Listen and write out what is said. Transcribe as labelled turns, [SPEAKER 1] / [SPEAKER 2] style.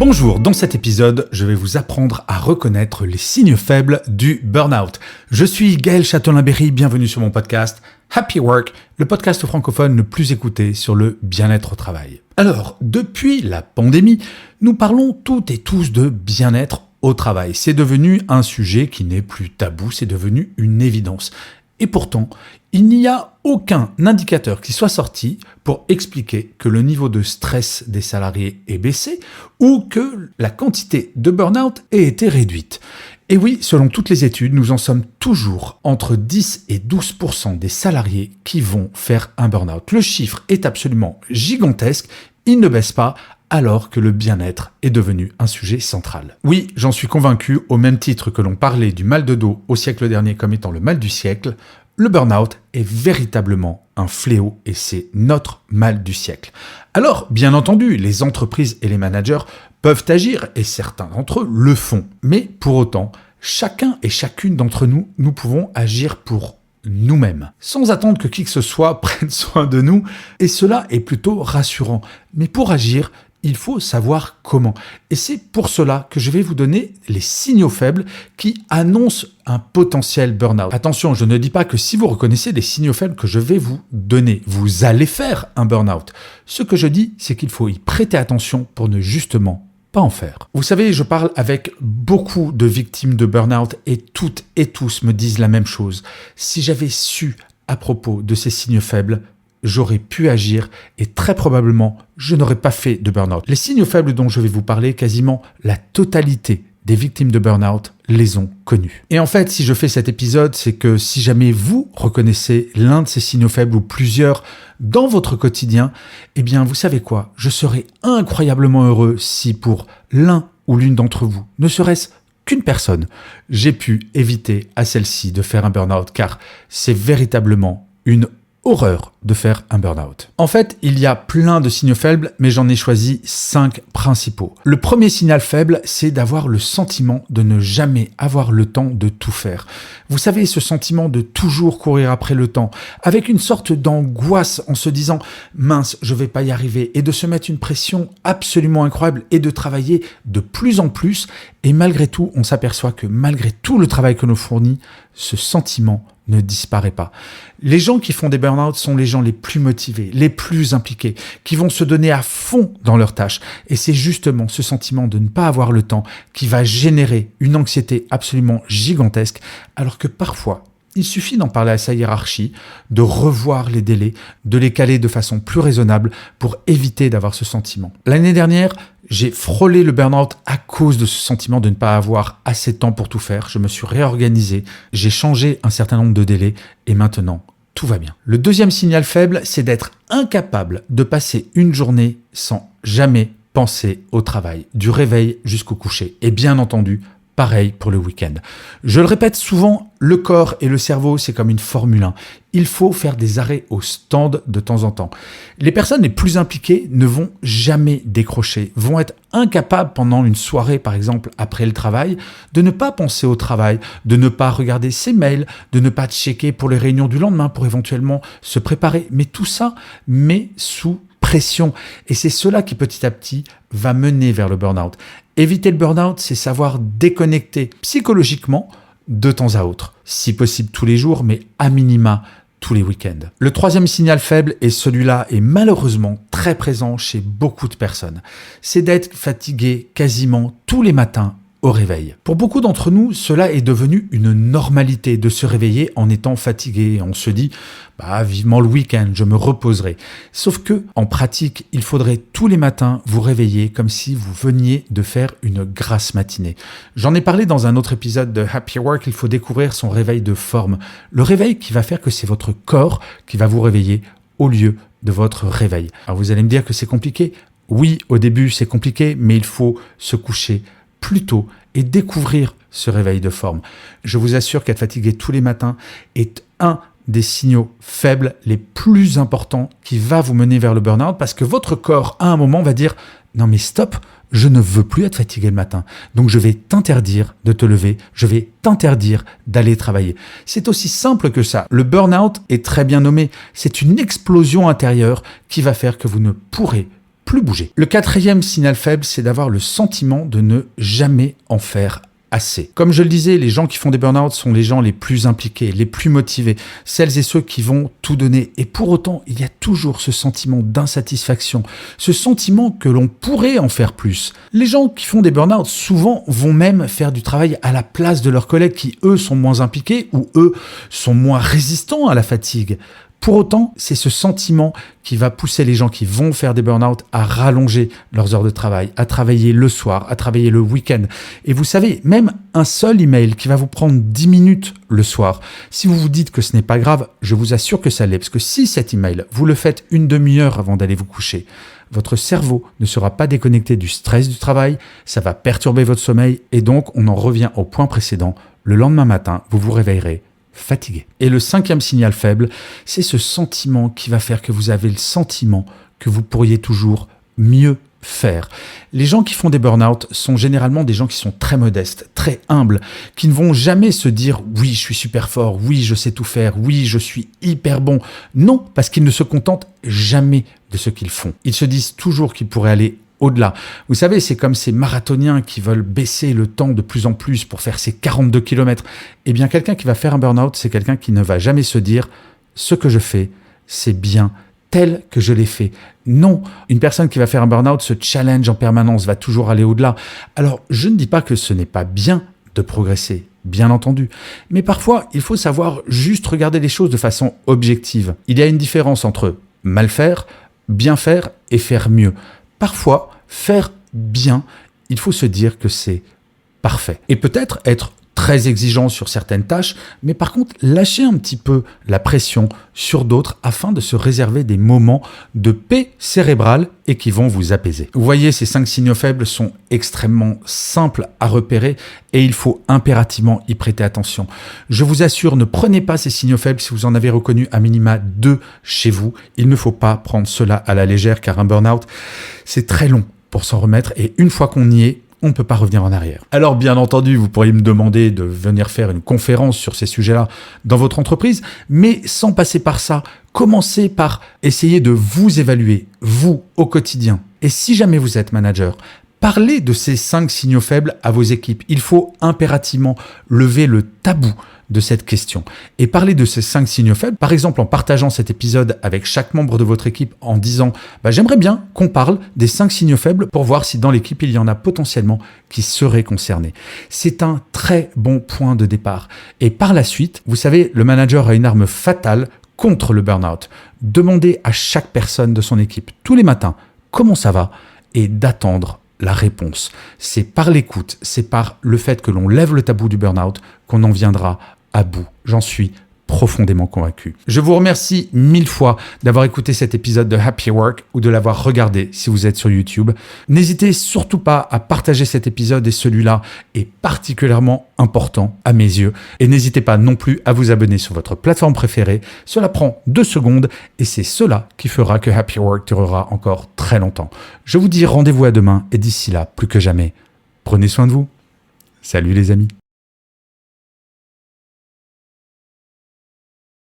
[SPEAKER 1] Bonjour, dans cet épisode, je vais vous apprendre à reconnaître les signes faibles du burn-out. Je suis Gaël Châtelain-Berry, bienvenue sur mon podcast Happy Work, le podcast francophone le plus écouté sur le bien-être au travail. Alors, depuis la pandémie, nous parlons toutes et tous de bien-être au travail. C'est devenu un sujet qui n'est plus tabou, c'est devenu une évidence. Et pourtant, il n'y a aucun indicateur qui soit sorti pour expliquer que le niveau de stress des salariés est baissé ou que la quantité de burn-out ait été réduite. Et oui, selon toutes les études, nous en sommes toujours entre 10 et 12% des salariés qui vont faire un burn-out. Le chiffre est absolument gigantesque, il ne baisse pas alors que le bien-être est devenu un sujet central. Oui, j'en suis convaincu, au même titre que l'on parlait du mal de dos au siècle dernier comme étant le mal du siècle, le burn-out est véritablement un fléau et c'est notre mal du siècle. Alors, bien entendu, les entreprises et les managers peuvent agir et certains d'entre eux le font. Mais pour autant, chacun et chacune d'entre nous, nous pouvons agir pour nous-mêmes, sans attendre que qui que ce soit prenne soin de nous. Et cela est plutôt rassurant. Mais pour agir, il faut savoir comment. Et c'est pour cela que je vais vous donner les signaux faibles qui annoncent un potentiel burn-out. Attention, je ne dis pas que si vous reconnaissez les signaux faibles que je vais vous donner, vous allez faire un burn-out. Ce que je dis, c'est qu'il faut y prêter attention pour ne justement pas en faire. Vous savez, je parle avec beaucoup de victimes de burn-out et toutes et tous me disent la même chose. Si j'avais su à propos de ces signes faibles, j'aurais pu agir et très probablement, je n'aurais pas fait de burn-out. Les signes faibles dont je vais vous parler, quasiment la totalité des victimes de burn-out les ont connus. Et en fait, si je fais cet épisode, c'est que si jamais vous reconnaissez l'un de ces signaux faibles ou plusieurs dans votre quotidien, eh bien, vous savez quoi? Je serais incroyablement heureux si pour l'un ou l'une d'entre vous, ne serait-ce qu'une personne, j'ai pu éviter à celle-ci de faire un burn-out, car c'est véritablement une horreur de faire un burn-out. En fait, il y a plein de signaux faibles, mais j'en ai choisi 5 principaux. Le premier signal faible, c'est d'avoir le sentiment de ne jamais avoir le temps de tout faire. Vous savez, ce sentiment de toujours courir après le temps, avec une sorte d'angoisse en se disant « mince, je vais pas y arriver » et de se mettre une pression absolument incroyable et de travailler de plus en plus. Et malgré tout, on s'aperçoit que malgré tout le travail que l'on fournit, ce sentiment ne disparaît pas. Les gens qui font des burn-out sont les gens les plus motivés, les plus impliqués, qui vont se donner à fond dans leurs tâches. Et c'est justement ce sentiment de ne pas avoir le temps qui va générer une anxiété absolument gigantesque, alors que parfois, il suffit d'en parler à sa hiérarchie, de revoir les délais, de les caler de façon plus raisonnable pour éviter d'avoir ce sentiment. L'année dernière, j'ai frôlé le burn-out à cause de ce sentiment de ne pas avoir assez de temps pour tout faire. Je me suis réorganisé, j'ai changé un certain nombre de délais et maintenant, tout va bien. Le deuxième signal faible, c'est d'être incapable de passer une journée sans jamais penser au travail, du réveil jusqu'au coucher. Et bien entendu, pareil pour le week-end. Je le répète souvent, le corps et le cerveau, c'est comme une Formule 1. Il faut faire des arrêts au stand de temps en temps. Les personnes les plus impliquées ne vont jamais décrocher, vont être incapables pendant une soirée, par exemple, après le travail, de ne pas penser au travail, de ne pas regarder ses mails, de ne pas checker pour les réunions du lendemain pour éventuellement se préparer. Mais tout ça met sous pression. Et c'est cela qui petit à petit va mener vers le burn-out. Éviter le burn-out, c'est savoir déconnecter psychologiquement de temps à autre. Si possible tous les jours, mais à minima tous les week-ends. Le troisième signal faible, et celui-là est malheureusement très présent chez beaucoup de personnes, c'est d'être fatigué quasiment tous les matins au réveil. Pour beaucoup d'entre nous, cela est devenu une normalité de se réveiller en étant fatigué. On se dit, vivement le week-end, je me reposerai. Sauf que, en pratique, il faudrait tous les matins vous réveiller comme si vous veniez de faire une grasse matinée. J'en ai parlé dans un autre épisode de Happy Work, il faut découvrir son réveil de forme. Le réveil qui va faire que c'est votre corps qui va vous réveiller au lieu de votre réveil. Alors vous allez me dire que c'est compliqué. Oui, au début c'est compliqué, mais il faut se coucher plus tôt et découvrir ce réveil de forme. Je vous assure qu'être fatigué tous les matins est un des signaux faibles les plus importants qui va vous mener vers le burn-out parce que votre corps, à un moment, va dire « Non mais stop, je ne veux plus être fatigué le matin. Donc je vais t'interdire de te lever, je vais t'interdire d'aller travailler. » C'est aussi simple que ça. Le burn-out est très bien nommé. C'est une explosion intérieure qui va faire que vous ne pourrez plus bouger. Le quatrième signal faible, c'est d'avoir le sentiment de ne jamais en faire assez. Comme je le disais, les gens qui font des burn-out sont les gens les plus impliqués, les plus motivés, celles et ceux qui vont tout donner. Et pour autant, il y a toujours ce sentiment d'insatisfaction, ce sentiment que l'on pourrait en faire plus. Les gens qui font des burn-out souvent vont même faire du travail à la place de leurs collègues qui, eux, sont moins impliqués ou eux, sont moins résistants à la fatigue. Pour autant, c'est ce sentiment qui va pousser les gens qui vont faire des burn-out à rallonger leurs heures de travail, à travailler le soir, à travailler le week-end. Et vous savez, même un seul email qui va vous prendre 10 minutes le soir, si vous vous dites que ce n'est pas grave, je vous assure que ça l'est. Parce que si cet email, vous le faites une demi-heure avant d'aller vous coucher, votre cerveau ne sera pas déconnecté du stress du travail, ça va perturber votre sommeil et donc on en revient au point précédent. Le lendemain matin, vous vous réveillerez fatigué. Et le cinquième signal faible, c'est ce sentiment qui va faire que vous avez le sentiment que vous pourriez toujours mieux faire. Les gens qui font des burn-out sont généralement des gens qui sont très modestes, très humbles, qui ne vont jamais se dire « oui, je suis super fort, oui, je sais tout faire, oui, je suis hyper bon ». Non, parce qu'ils ne se contentent jamais de ce qu'ils font. Ils se disent toujours qu'ils pourraient aller au-delà. Vous savez, c'est comme ces marathoniens qui veulent baisser le temps de plus en plus pour faire ces 42 km. Eh bien, quelqu'un qui va faire un burn-out, c'est quelqu'un qui ne va jamais se dire « ce que je fais, c'est bien tel que je l'ai fait ». Non, une personne qui va faire un burn-out se challenge en permanence, va toujours aller au-delà. Alors, je ne dis pas que ce n'est pas bien de progresser, bien entendu. Mais parfois, il faut savoir juste regarder les choses de façon objective. Il y a une différence entre mal faire, bien faire et faire mieux. Parfois, faire bien, il faut se dire que c'est parfait. Et peut-être être très exigeant sur certaines tâches, mais par contre, lâcher un petit peu la pression sur d'autres afin de se réserver des moments de paix cérébrale et qui vont vous apaiser. Vous voyez, ces 5 signaux faibles sont extrêmement simples à repérer et il faut impérativement y prêter attention. Je vous assure, ne prenez pas ces signaux faibles si vous en avez reconnu à minima 2 chez vous. Il ne faut pas prendre cela à la légère car un burn-out, c'est très long pour s'en remettre et une fois qu'on y est, on ne peut pas revenir en arrière. Alors bien entendu, vous pourriez me demander de venir faire une conférence sur ces sujets-là dans votre entreprise, mais sans passer par ça, commencez par essayer de vous évaluer, vous, au quotidien. Et si jamais vous êtes manager, parlez de ces 5 signaux faibles à vos équipes. Il faut impérativement lever le tabou de cette question et parler de ces 5 signaux faibles, par exemple en partageant cet épisode avec chaque membre de votre équipe en disant j'aimerais bien qu'on parle des 5 signaux faibles pour voir si dans l'équipe il y en a potentiellement qui seraient concernés. C'est un très bon point de départ. Et par la suite, vous savez, le manager a une arme fatale contre le burn-out. Demandez à chaque personne de son équipe tous les matins comment ça va et d'attendre la réponse. C'est par l'écoute, c'est par le fait que l'on lève le tabou du burn-out qu'on en viendra à bout. J'en suis profondément convaincu. Je vous remercie 1000 fois d'avoir écouté cet épisode de Happy Work ou de l'avoir regardé si vous êtes sur YouTube. N'hésitez surtout pas à partager cet épisode et celui-là est particulièrement important à mes yeux. Et n'hésitez pas non plus à vous abonner sur votre plateforme préférée. Cela prend 2 secondes et c'est cela qui fera que Happy Work durera encore très longtemps. Je vous dis rendez-vous à demain et d'ici là, plus que jamais, prenez soin de vous. Salut les amis.